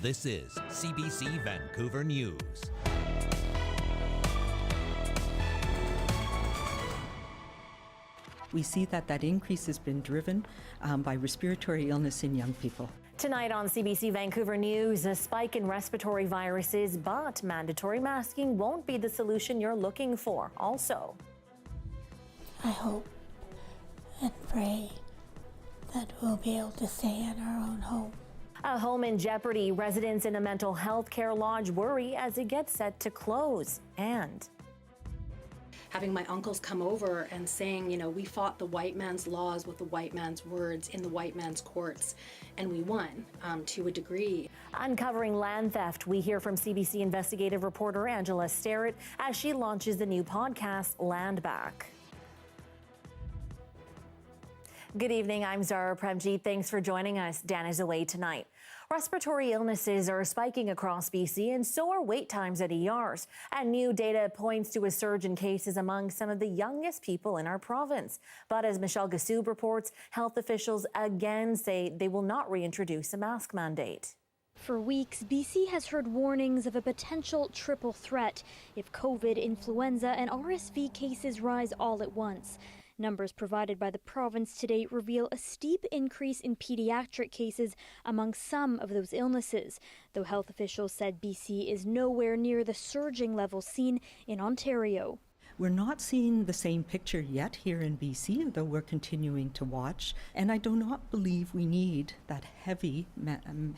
This is CBC Vancouver News. We see that increase has been driven by respiratory illness in young people. Tonight on CBC Vancouver News, a spike in respiratory viruses, but mandatory masking won't be the solution you're looking for. Also, I hope and pray that we'll be able to stay in our own home. A home in jeopardy. Residents in a mental health care lodge worry as it gets set to close. And having my uncles come over and saying, you know, we fought the white man's laws with the white man's words in the white man's courts, and we won to a degree. Uncovering land theft, we hear from CBC investigative reporter Angela Sterrett as she launches the new podcast, Land Back. Good evening, I'm Zahra Premji. Thanks for joining us. Dan is away tonight. Respiratory illnesses are spiking across BC, and so are wait times at ERs. And new data points to a surge in cases among some of the youngest people in our province. But as Michelle Gassoub reports, health officials again say they will not reintroduce a mask mandate. For weeks, BC has heard warnings of a potential triple threat if COVID, influenza, and RSV cases rise all at once. Numbers provided by the province today reveal a steep increase in pediatric cases among some of those illnesses, though health officials said BC is nowhere near the surging levels seen in Ontario. We're not seeing the same picture yet here in BC, though we're continuing to watch. And I do not believe we need that heavy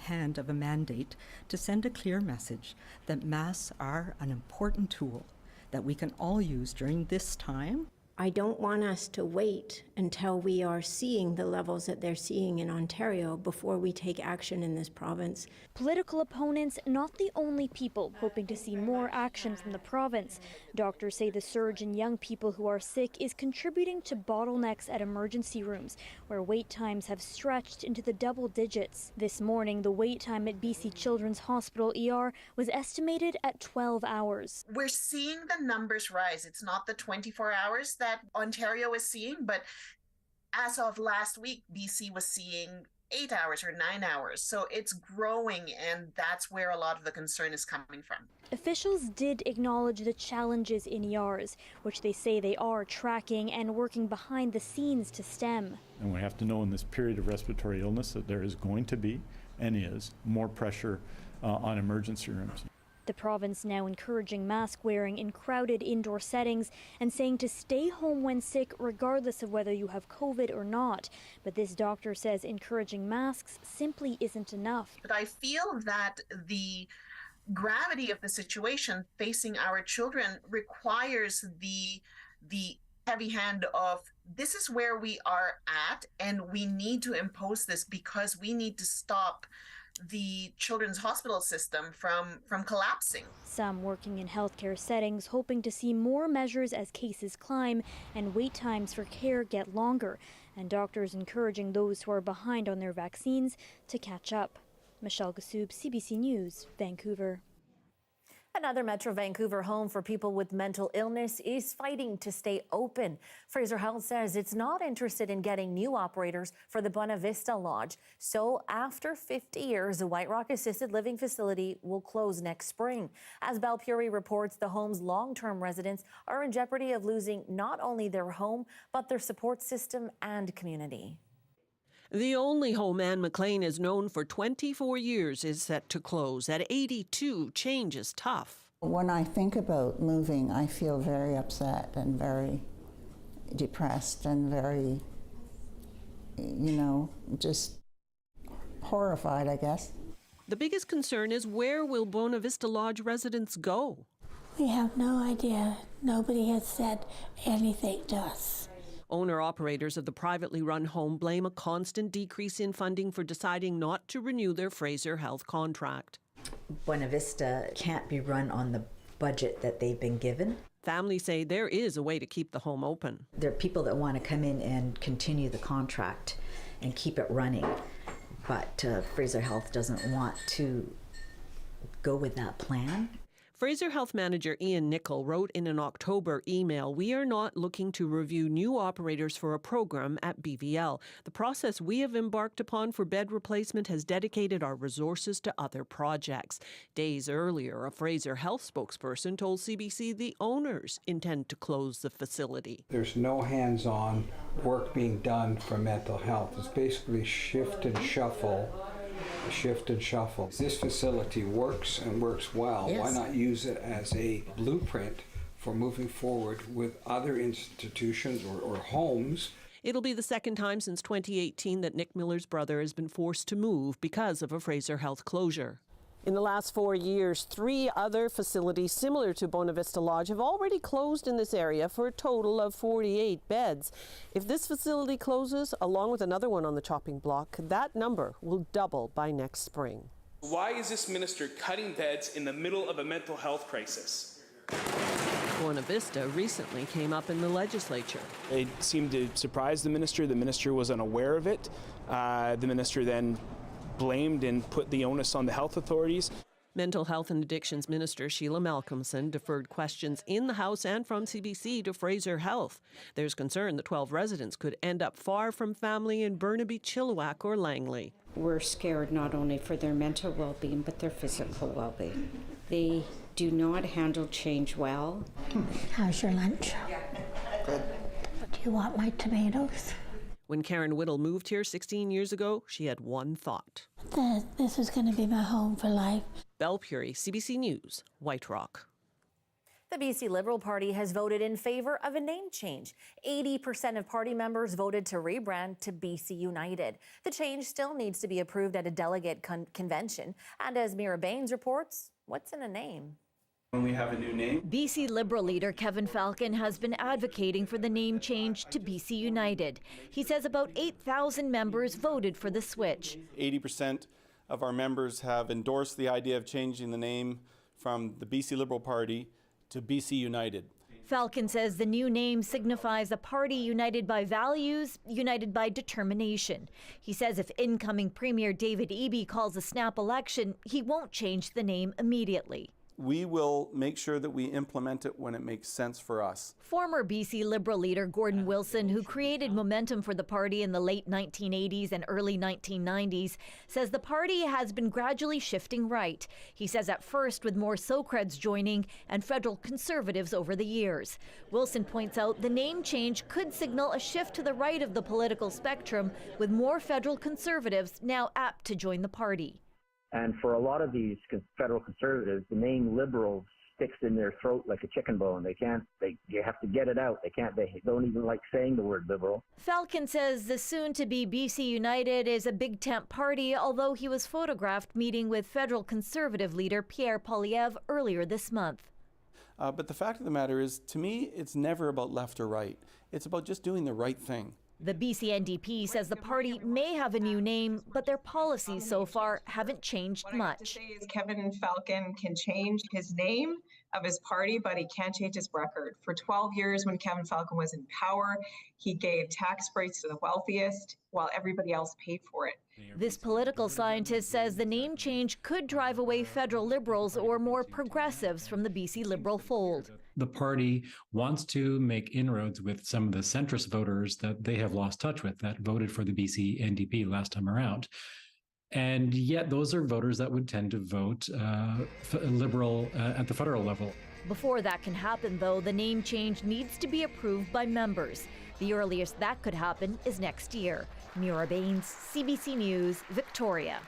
hand of a mandate to send a clear message that masks are an important tool that we can all use during this time. I don't want us to wait until we are seeing the levels that they're seeing in Ontario before we take action in this province. Political opponents not the only people hoping to see more action from the province. Doctors say the surge in young people who are sick is contributing to bottlenecks at emergency rooms, where wait times have stretched into the double digits. This morning, the wait time at BC Children's Hospital ER was estimated at 12 hours. We're seeing the numbers rise. It's not the 24 hours that Ontario is seeing, but as of last week, BC was seeing 8 hours or 9 hours. So it's growing, and that's where a lot of the concern is coming from. Officials did acknowledge the challenges in ERs, which they say they are tracking and working behind the scenes to stem. And we have to know in this period of respiratory illness that there is going to be, and is, more pressure on emergency rooms. The province now encouraging mask wearing in crowded indoor settings and saying to stay home when sick regardless of whether you have COVID or not. But this doctor says encouraging masks simply isn't enough. But I feel that the gravity of the situation facing our children requires the heavy hand of this is where we are at, and we need to impose this because we need to stop the children's hospital system from collapsing. Some working in healthcare settings hoping to see more measures as cases climb and wait times for care get longer, and doctors encouraging those who are behind on their vaccines to catch up. Michelle Gassoub, CBC News, Vancouver. Another Metro Vancouver home for people with mental illness is fighting to stay open. Fraser Health says it's not interested in getting new operators for the Buena Vista Lodge. So after 50 years, the White Rock Assisted Living Facility will close next spring. As Belle Puri reports, the home's long-term residents are in jeopardy of losing not only their home, but their support system and community. The only home Anne McLean has known for 24 years is set to close. At 82, change is tough. When I think about moving, I feel very upset and very depressed and very, just horrified, I guess. The biggest concern is where will Buena Vista Lodge residents go? We have no idea. Nobody has said anything to us. Owner-operators of the privately run home blame a constant decrease in funding for deciding not to renew their Fraser Health contract. Buena Vista can't be run on the budget that they've been given. Families say there is a way to keep the home open. There are people that want to come in and continue the contract and keep it running, but Fraser Health doesn't want to go with that plan. Fraser Health Manager Ian Nicol wrote in an October email, "We are not looking to review new operators for a program at BVL. The process we have embarked upon for bed replacement has dedicated our resources to other projects." Days earlier, a Fraser Health spokesperson told CBC the owners intend to close the facility. There's no hands-on work being done for mental health. It's basically shift and shuffle. This facility works and works well. Yes. Why not use it as a blueprint for moving forward with other institutions or homes? It'll be the second time since 2018 that Nick Miller's brother has been forced to move because of a Fraser Health closure. In the last 4 years, 3 other facilities similar to Bona Vista Lodge have already closed in this area for a total of 48 beds. If this facility closes, along with another one on the chopping block, that number will double by next spring. Why is this minister cutting beds in the middle of a mental health crisis? Bona Vista recently came up in the legislature. It seemed to surprise the minister. The minister was unaware of it. The minister then blamed and put the onus on the health authorities. Mental Health and Addictions Minister Sheila Malcolmson deferred questions in the House and from CBC to Fraser Health. There's concern the 12 residents could end up far from family in Burnaby, Chilliwack or Langley. We're scared not only for their mental well-being, but their physical well-being. They do not handle change well. How's your lunch? Good. Do you want my tomatoes? When Karen Whittle moved here 16 years ago, she had one thought. This is going to be my home for life. Belle Puri, CBC News, White Rock. The BC Liberal Party has voted in favour of a name change. 80% of party members voted to rebrand to BC United. The change still needs to be approved at a delegate convention. And as Mira Baines reports, what's in a name? When we have a new name. BC Liberal leader Kevin Falcon has been advocating for the name change to BC United. He says about 8,000 members voted for the switch. 80% of our members have endorsed the idea of changing the name from the BC Liberal Party to BC United. Falcon says the new name signifies a party united by values, united by determination. He says if incoming Premier David Eby calls a snap election, he won't change the name immediately. We will make sure that we implement it when it makes sense for us. Former BC Liberal leader Gordon Wilson, who created momentum for the party in the late 1980s and early 1990s, says the party has been gradually shifting right. He says at first with more Socreds joining and federal conservatives over the years. Wilson points out the name change could signal a shift to the right of the political spectrum, with more federal conservatives now apt to join the party. And for a lot of these federal conservatives, the name Liberal sticks in their throat like a chicken bone. You have to get it out. They don't even like saying the word Liberal. Falcon says the soon-to-be BC United is a big tent party, although he was photographed meeting with federal conservative leader Pierre Poilievre earlier this month. But the fact of the matter is, to me, it's never about left or right. It's about just doing the right thing. The BC NDP says the party may have a new name, but their policies so far haven't changed much. What I have to say is Kevin Falcon can change his name of his party, but he can't change his record. For 12 years when Kevin Falcon was in power, he gave tax breaks to the wealthiest while everybody else paid for it. This political scientist says the name change could drive away federal Liberals or more progressives from the BC Liberal fold. The party wants to make inroads with some of the centrist voters that they have lost touch with that voted for the BC NDP last time around. And yet those are voters that would tend to vote Liberal at the federal level. Before that can happen, though, the name change needs to be approved by members. The earliest that could happen is next year. Mira Baines, CBC News, Victoria.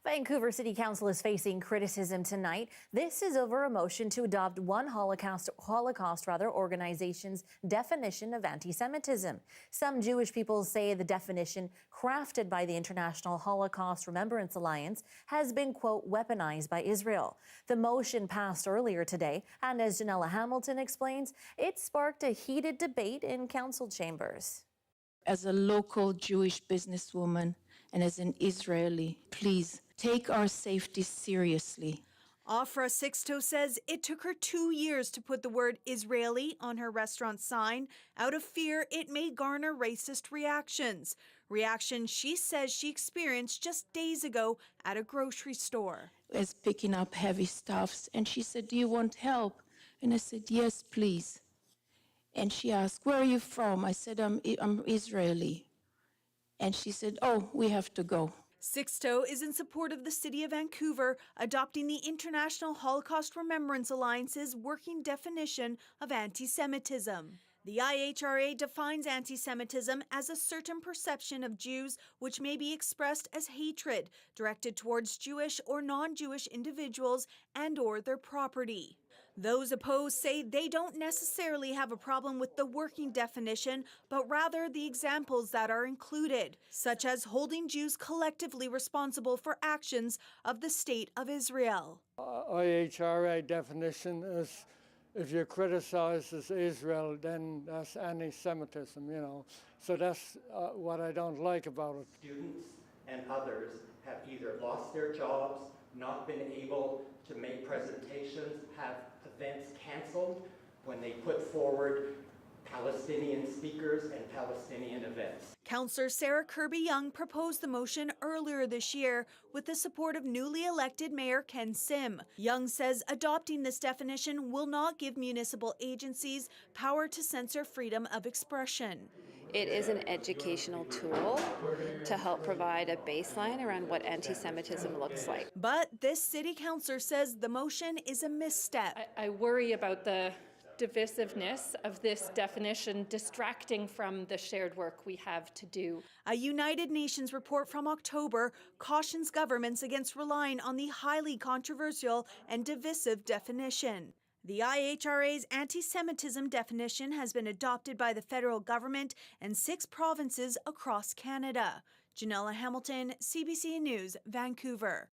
Vancouver City Council is facing criticism tonight. This is over a motion to adopt one Holocaust organization's definition of anti-Semitism. Some Jewish people say the definition, crafted by the International Holocaust Remembrance Alliance, has been, quote, weaponized by Israel. The motion passed earlier today, and as Janella Hamilton explains, it sparked a heated debate in council chambers. As a local Jewish businesswoman and as an Israeli, please take our safety seriously. Afra Sixto says it took her 2 years to put the word Israeli on her restaurant sign out of fear it may garner racist reactions. Reactions she says she experienced just days ago at a grocery store. as picking up heavy stuffs. And she said, "Do you want help?" And I said, "Yes, please." And she asked, "Where are you from?" I said, I'm Israeli. And she said, "Oh, we have to go." Sixto is in support of the City of Vancouver adopting the International Holocaust Remembrance Alliance's working definition of anti-Semitism. The IHRA defines anti-Semitism as a certain perception of Jews which may be expressed as hatred directed towards Jewish or non-Jewish individuals and/or their property. Those opposed say they don't necessarily have a problem with the working definition, but rather the examples that are included, such as holding Jews collectively responsible for actions of the State of Israel. IHRA definition is if you criticize Israel, then that's anti-Semitism, you know. So that's what I don't like about it. Students and others have either lost their jobs, not been able to make presentations, have events canceled when they put forward Palestinian speakers and Palestinian events. Councillor Sarah Kirby-Young proposed the motion earlier this year with the support of newly elected Mayor Ken Sim. Young says adopting this definition will not give municipal agencies power to censor freedom of expression. It is an educational tool to help provide a baseline around what anti-Semitism looks like. But this city councillor says the motion is a misstep. I worry about the divisiveness of this definition distracting from the shared work we have to do. A United Nations report from October cautions governments against relying on the highly controversial and divisive definition. The IHRA's anti-Semitism definition has been adopted by the federal government and 6 provinces across Canada. Janella Hamilton, CBC News, Vancouver.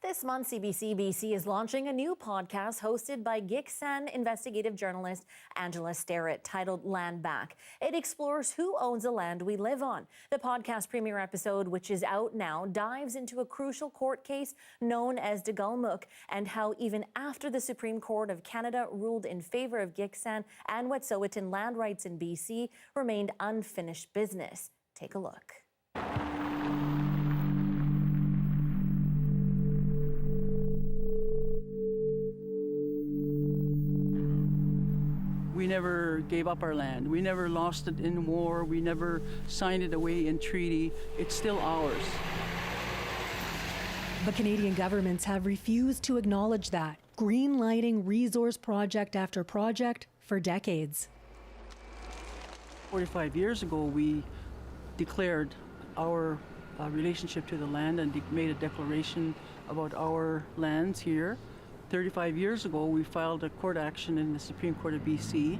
This month, CBC BC is launching a new podcast hosted by Giksan investigative journalist Angela Sterrett titled Land Back. It explores who owns the land we live on. The podcast premiere episode, which is out now, dives into a crucial court case known as de Galmuk and how even after the Supreme Court of Canada ruled in favor of Giksan and Wet'suwet'en land rights in BC remained unfinished business. Take a look. We never gave up our land. We never lost it in war. We never signed it away in treaty. It's still ours. But Canadian governments have refused to acknowledge that, green-lighting resource project after project for decades. 45 years ago, we declared our relationship to the land and made a declaration about our lands here. 35 years ago, we filed a court action in the Supreme Court of BC.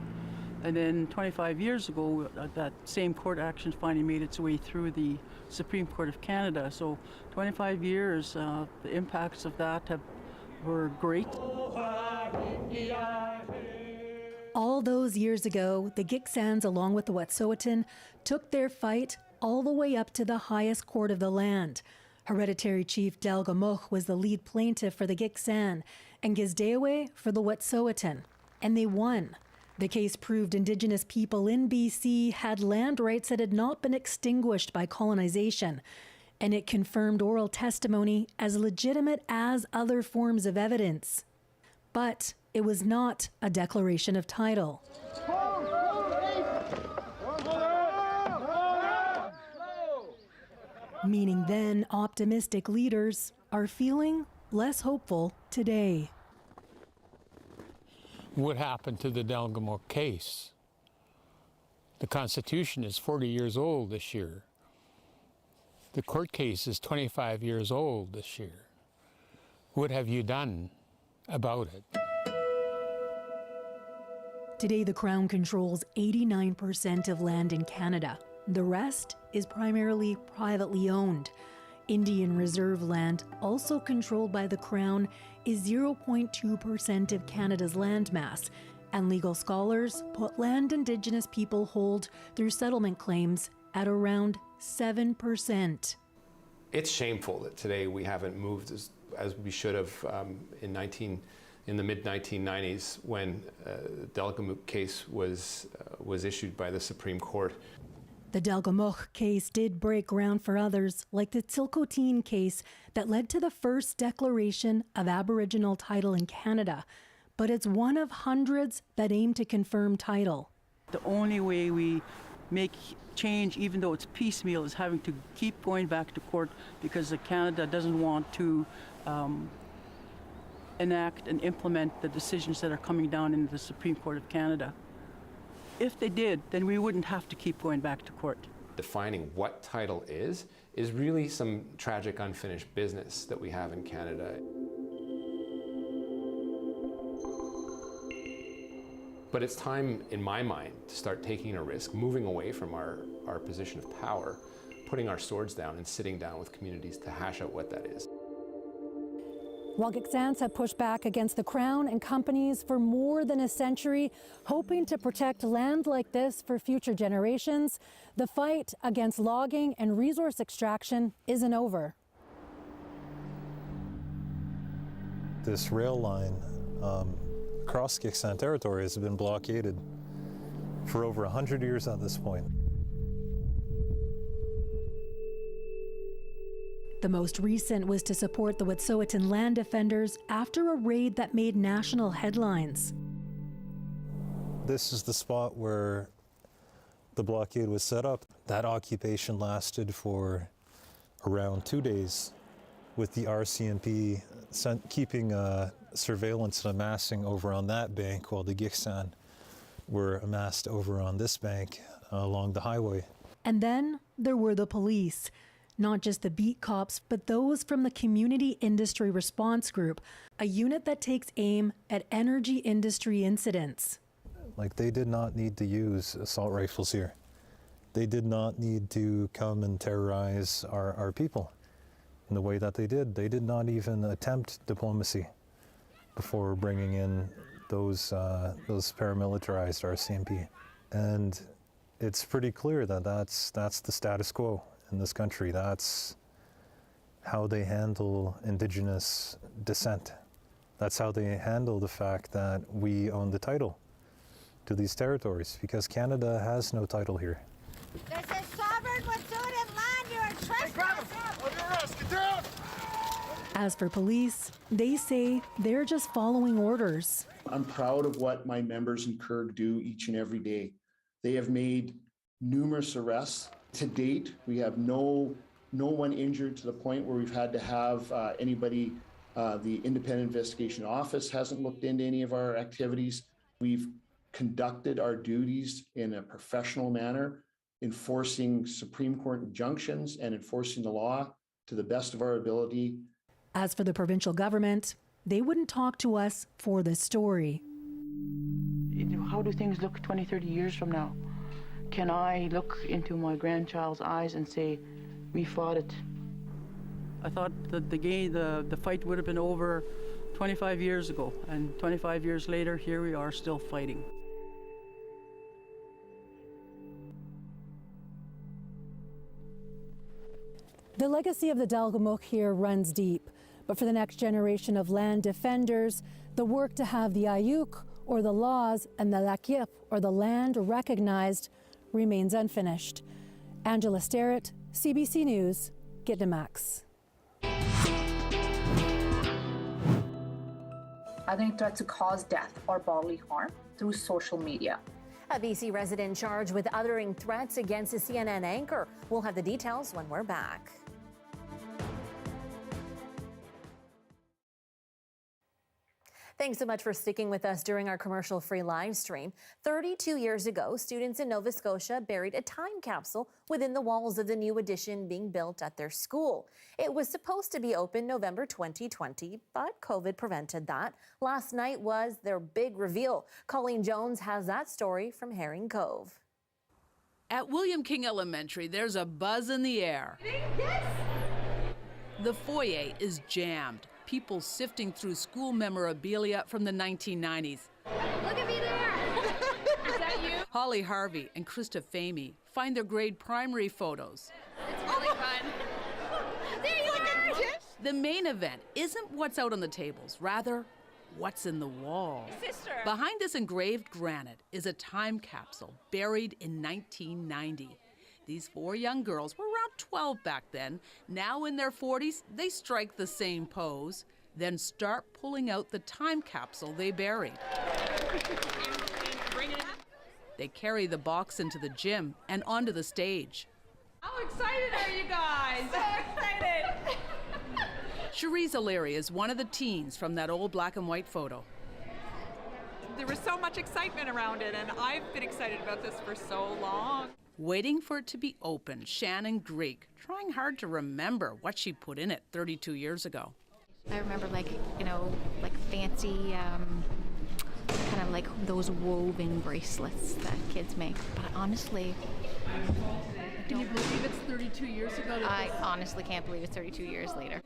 And then 25 years ago, that same court action finally made its way through the Supreme Court of Canada. So 25 years, the impacts of that were great. All those years ago, the Giksans, along with the Wet'suwet'en, took their fight all the way up to the highest court of the land. Hereditary Chief Del Gamuch was the lead plaintiff for the Giksan and Gizdewe for the Wet'suwet'en, and they won. The case proved Indigenous people in BC had land rights that had not been extinguished by colonization, and it confirmed oral testimony as legitimate as other forms of evidence. But it was not a declaration of title. Meaning then optimistic leaders are feeling less hopeful today. What happened to the Del Gamuch case? The Constitution is 40 years old this year. The court case is 25 years old this year. What have you done about it? Today, the Crown controls 89% of land in Canada. The rest is primarily privately owned. Indian Reserve land, also controlled by the Crown, is 0.2% of Canada's landmass, and legal scholars put land Indigenous people hold through settlement claims at around 7%. It's shameful that today we haven't moved as we should have in the mid-1990s when the Del Gamuch case was issued by the Supreme Court. The Delgamuukw case did break ground for others, like the Tsilhqot'in case that led to the first declaration of Aboriginal title in Canada. But it's one of hundreds that aim to confirm title. The only way we make change, even though it's piecemeal, is having to keep going back to court because Canada doesn't want to enact and implement the decisions that are coming down in the Supreme Court of Canada. If they did, then we wouldn't have to keep going back to court. Defining what title is really some tragic unfinished business that we have in Canada. But it's time, in my mind, to start taking a risk, moving away from our position of power, putting our swords down and sitting down with communities to hash out what that is. While Gitxaans have pushed back against the Crown and companies for more than a century, hoping to protect land like this for future generations, the fight against logging and resource extraction isn't over. This rail line across Gitxaan territory has been blockaded for over 100 years at this point. The most recent was to support the Wet'suwet'en land defenders after a raid that made national headlines. This is the spot where the blockade was set up. That occupation lasted for around 2 days, with the RCMP keeping surveillance and amassing over on that bank while the Gitxaan were amassed over on this bank along the highway. And then there were the police. Not just the beat cops, but those from the Community Industry Response Group, a unit that takes aim at energy industry incidents. Like, they did not need to use assault rifles here. They did not need to come and terrorize our people in the way that they did. They did not even attempt diplomacy before bringing in those paramilitarized RCMP. And it's pretty clear that that's the status quo in this country. That's how they handle Indigenous descent. That's how they handle the fact that we own the title to these territories, because Canada has no title here. This is sovereign Wet'suwet'en land. You're a trespasser. As for police, they say they're just following orders. I'm proud of what my members in Kirk do each and every day. They have made numerous arrests. To date, we have no one injured to the point where we've had to have anybody, the Independent Investigation Office hasn't looked into any of our activities. We've conducted our duties in a professional manner, enforcing Supreme Court injunctions and enforcing the law to the best of our ability. As for the provincial government, they wouldn't talk to us for this story. How do things look 20, 30 years from now? Can I look into my grandchild's eyes and say, we fought it? I thought that the fight would have been over 25 years ago, and 25 years later, here we are still fighting. The legacy of the Delgamuukw here runs deep, but for the next generation of land defenders, the work to have the Ayuk, or the laws, and the Lakip, or the land, recognized remains unfinished. Angela Sterrett, CBC News, Gitnamax. Identity threat to cause death or bodily harm through social media. A BC resident charged with uttering threats against a CNN anchor. We'll have the details when we're back. Thanks so much for sticking with us during our commercial-free live stream. 32 years ago, students in Nova Scotia buried a time capsule within the walls of the new addition being built at their school. It was supposed to be open November 2020, but COVID prevented that. Last night was their big reveal. Colleen Jones has that story from Herring Cove. At William King Elementary, there's a buzz in the air. Yes! The foyer is jammed. People sifting through school memorabilia from the 1990s. Look at me there! Is that you? Holly Harvey and Krista Famey find their grade primary photos. It's really fun. There you are! The main event isn't what's out on the tables, rather, what's in the walls. Sister. Behind this engraved granite is a time capsule buried in 1990. These 4 young girls were around 12 back then. Now in their 40s, they strike the same pose, then start pulling out the time capsule they buried. They carry the box into the gym and onto the stage. How excited are you guys? So excited! Cherise O'Leary is one of the teens from that old black and white photo. There was so much excitement around it, and I've been excited about this for so long. Waiting for it to be opened, Shannon Greek, trying hard to remember what she put in it 32 years ago. I remember, like fancy, kind of like those woven bracelets that kids make. But honestly, Can you believe it's 32 years ago? I honestly can't believe it's 32 years later.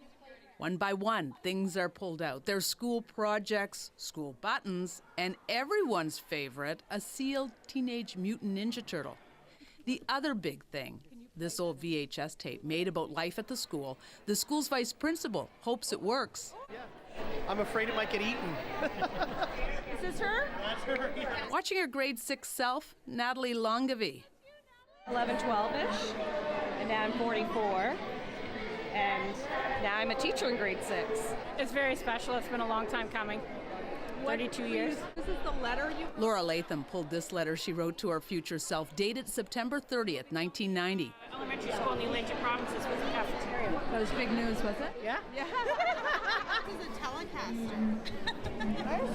One by one, things are pulled out. There's school projects, school buttons, and everyone's favorite, a sealed Teenage Mutant Ninja Turtle. The other big thing, this old VHS tape made about life at the school. The school's vice principal hopes it works. I'm afraid it might get eaten. Is this her? That's her, yeah. Watching her grade 6 self, Natalie Longavie. 11, 12-ish, and now I'm 44, and now I'm a teacher in grade 6. It's very special. It's been a long time coming. 32 years. This is the letter you... Laura Latham pulled this letter she wrote to her future self, dated September 30th, 1990. Elementary school in the Atlantic provinces was a cafeteria. That was big news, was it? Yeah. This is a Telecaster.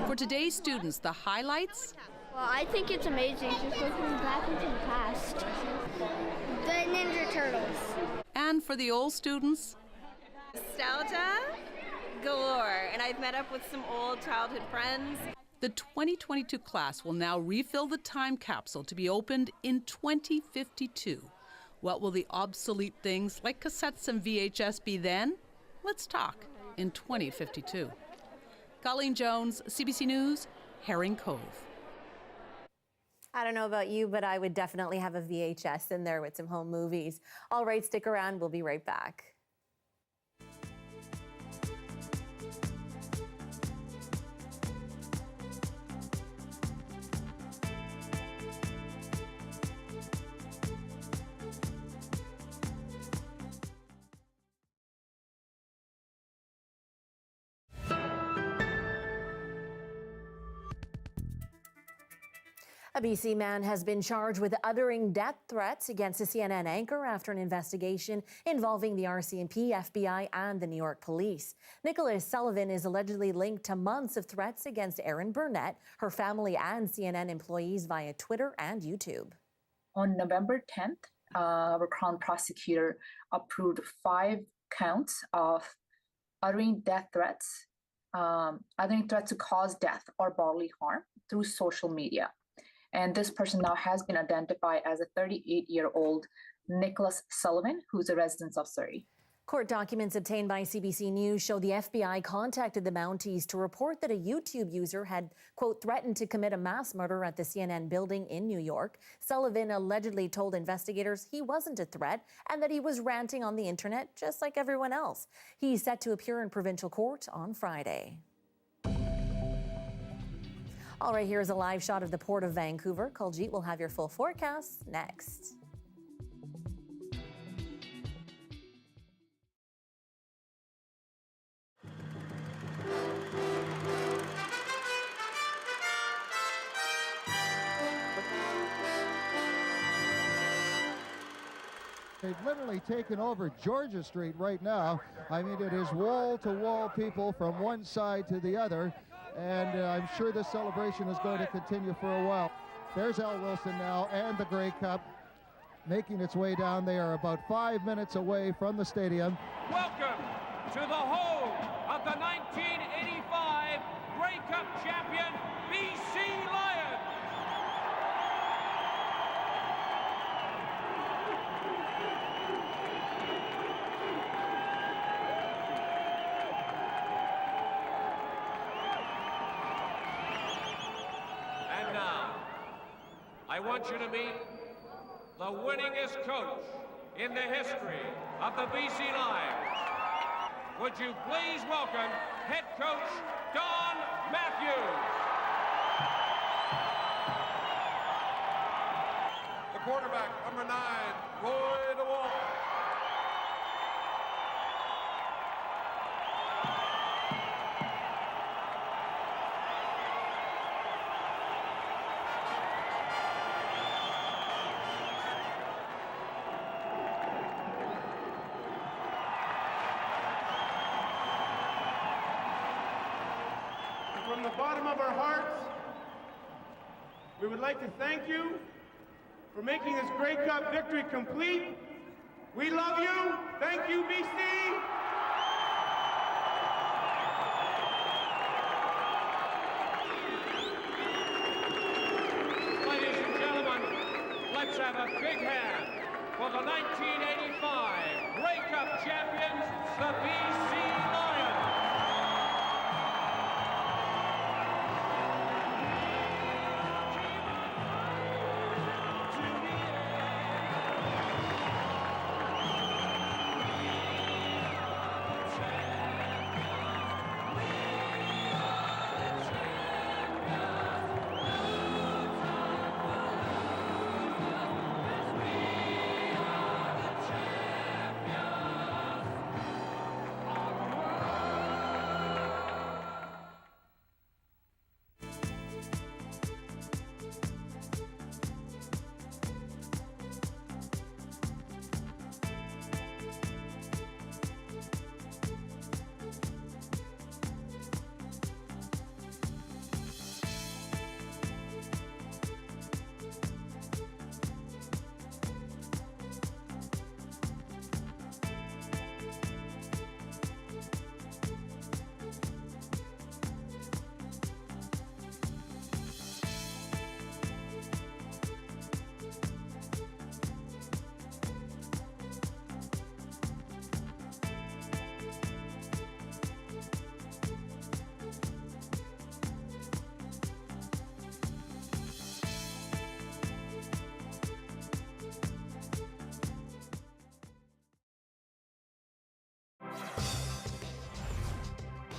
For today's students, the highlights? Well, I think it's amazing just looking back into the past. The Ninja Turtles. And for the old students? Nostalgia galore, and I've met up with some old childhood friends. The 2022 class will now refill the time capsule to be opened in 2052. What will the obsolete things like cassettes and VHS be then? Let's talk in 2052. Colleen Jones, CBC News, Herring Cove. I don't know about you, but I would definitely have a VHS in there with some home movies. All right, stick around. We'll be right back. A BC man has been charged with uttering death threats against a CNN anchor after an investigation involving the RCMP, FBI, and the New York police. Nicholas Sullivan is allegedly linked to months of threats against Erin Burnett, her family, and CNN employees via Twitter and YouTube. On November 10th, our Crown prosecutor approved 5 counts of uttering death threats, uttering threats to cause death or bodily harm through social media. And this person now has been identified as a 38-year-old Nicholas Sullivan, who's a resident of Surrey. Court documents obtained by CBC News show the FBI contacted the Mounties to report that a YouTube user had, quote, threatened to commit a mass murder at the CNN building in New York. Sullivan allegedly told investigators he wasn't a threat and that he was ranting on the internet just like everyone else. He's set to appear in provincial court on Friday. All right, here's a live shot of the Port of Vancouver. Kuljeet will have your full forecast next. They've literally taken over Georgia Street right now. I mean, it is wall-to-wall people from one side to the other. And I'm sure this celebration is going to continue for a while. There's Al Wilson now and the Grey Cup making its way down. They are about 5 minutes away from the stadium. Welcome to the home of the 1985 Grey Cup champion, BC Lions. I want you to meet the winningest coach in the history of the BC Lions. Would you please welcome head coach Don Matthews. The quarterback, number 9, Roy DeWolf. From the bottom of our hearts, we would like to thank you for making this Grey Cup victory complete. We love you. Thank you, BC. Ladies and gentlemen, let's have a big hand for the 1985 Grey Cup champions, the BC Lions.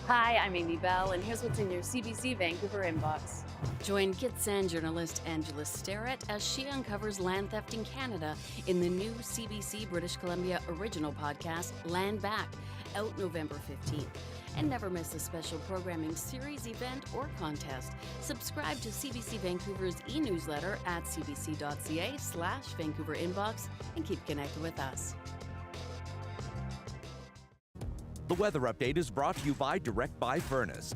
Hi, I'm Amy Bell, and here's what's in your CBC Vancouver inbox. Join Gitsan journalist Angela Starrett as she uncovers land theft in Canada in the new CBC British Columbia original podcast, Land Back, out November 15th. And never miss a special programming series, event, or contest. Subscribe to CBC Vancouver's e-newsletter at cbc.ca/Vancouver Inbox and keep connected with us. The weather update is brought to you by Direct Buy Furnace,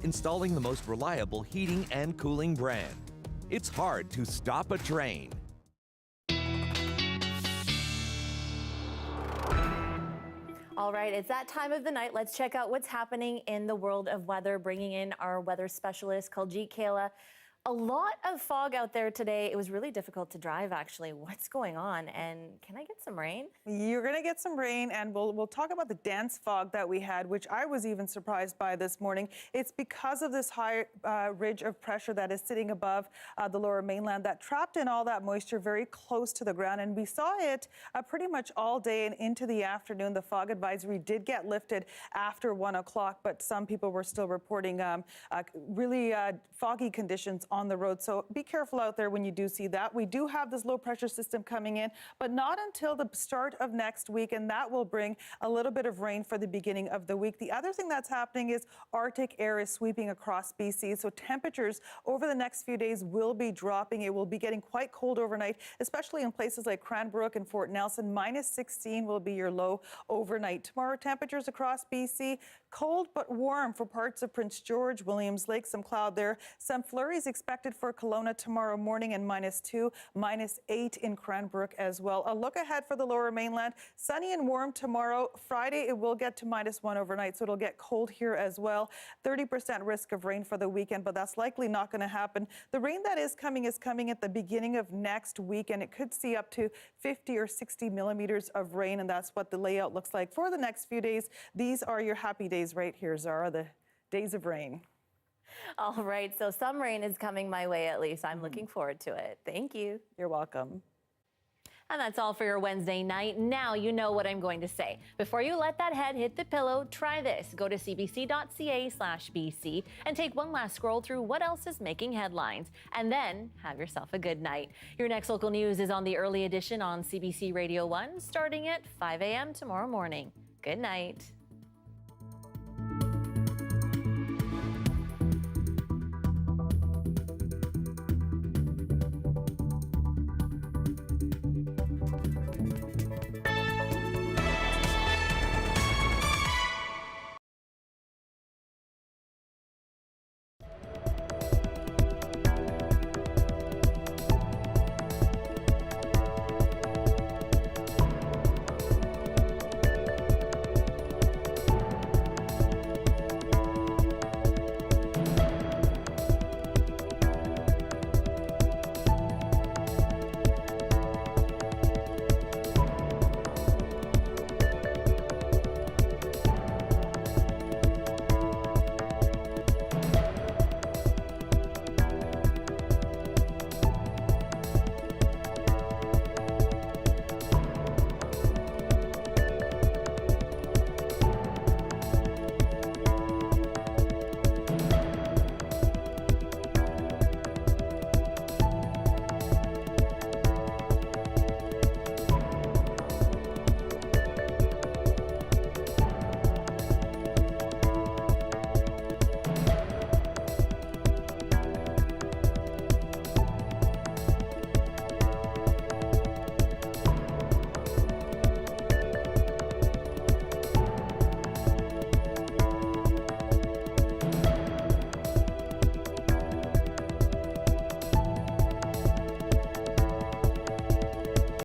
installing the most reliable heating and cooling brand. It's hard to stop a train. All right, it's that time of the night. Let's check out what's happening in the world of weather, bringing in our weather specialist, Kuljeet Kaila. A lot of fog out there today. It was really difficult to drive, actually. What's going on? And can I get some rain? You're going to get some rain, and we'll talk about the dense fog that we had, which I was even surprised by this morning. It's because of this high ridge of pressure that is sitting above the lower mainland that trapped in all that moisture very close to the ground. And we saw it pretty much all day and into the afternoon. The fog advisory did get lifted after 1 o'clock, but some people were still reporting really foggy conditions on the road. So be careful out there when you do see that. We do have this low pressure system coming in, but not until the start of next week, and that will bring a little bit of rain for the beginning of the week. The other thing that's happening is Arctic air is sweeping across BC, so temperatures over the next few days will be dropping. It will be getting quite cold overnight, especially in places like Cranbrook and Fort Nelson. -16 will be your low overnight. Tomorrow, temperatures across BC, cold but warm for parts of Prince George, Williams Lake, some cloud there. Some flurries expected for Kelowna tomorrow morning, and -2, -8 in Cranbrook as well. A look ahead for the lower mainland. Sunny and warm tomorrow. Friday, it will get to -1 overnight, so it'll get cold here as well. 30% risk of rain for the weekend, but that's likely not going to happen. The rain that is coming at the beginning of next week, and it could see up to 50 or 60 millimeters of rain, and that's what the layout looks like for the next few days. These are your happy days right here, Zahra, the days of rain. All right, so some rain is coming my way at least. I'm looking forward to it. Thank you. You're welcome. And that's all for your Wednesday night. Now you know what I'm going to say. Before you let that head hit the pillow, try this. Go to cbc.ca/BC and take one last scroll through what else is making headlines. And then have yourself a good night. Your next local news is on the early edition on CBC Radio 1, starting at 5 a.m. tomorrow morning. Good night.